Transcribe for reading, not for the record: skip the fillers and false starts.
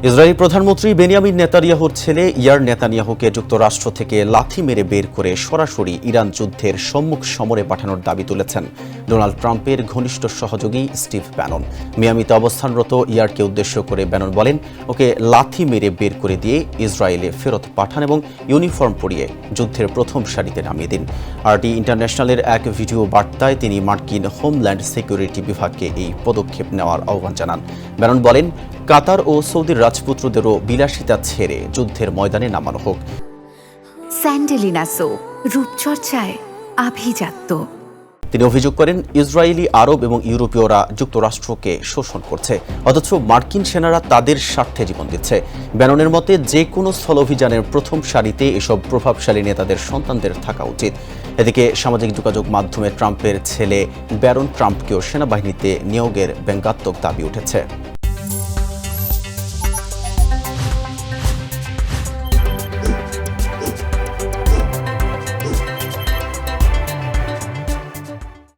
Israeli প্রধানমন্ত্রী Benjamin নেতানিয়াহুর ছেলে ইয়ার নেতানিয়াহুকে যুক্তরাষ্ট্র থেকে লাথি মেরে বের করে সরাসরি ইরান যুদ্ধের সম্মুখ সমরে পাঠানোর দাবি তুলেছেন ডোনাল্ড ট্রাম্পের ঘনিষ্ঠ সহযোগী স্টিভ ব্যানন। মিয়ামিতে অবস্থানরত ইয়ারকে উদ্দেশ্য করে ব্যানন বলেন, ওকে লাথি মেরে বের করে দিয়ে ইসরায়েলে ফেরত পাঠান এবং ইউনিফর্ম পরিয়ে যুদ্ধের প্রথম সারিতে নামিয়ে দিন। আরটি ইন্টারন্যাশনালের এক ভিডিও বার্তায় তিনি মার্কিন হোমল্যান্ড সিকিউরিটি বিভাগকে এই পদক্ষেপ নেওয়ার আহ্বান জানান। ব্যানন বলেন, কাতার ও সৌদির রাজপুত্রদেরও বিলাসিতা ছেড়ে যুদ্ধের ময়দানে নামানো হোক। স্যান্ডেলিনা সো, রূপচর্চায় আভিজাত্য। তিনি অভিযোগ করেন, ইসরায়েলি, আরব এবং ইউরোপীয়রা যুক্তরাষ্ট্রকে শোষণ করছে, অথচ মার্কিন সেনারা তাদের স্বার্থে জীবন দিচ্ছে। ব্যাননের মতে, যে কোনো স্থল অভিযানের প্রথম সারিতে এসব প্রভাবশালী নেতাদের সন্তানদের থাকা উচিত। এদিকে সামাজিক যোগাযোগ মাধ্যমে ট্রাম্পের ছেলে ব্যারন ট্রাম্পকেও সেনাবাহিনীতে নিয়োগের ব্যঙ্গাত্মক দাবি উঠেছে।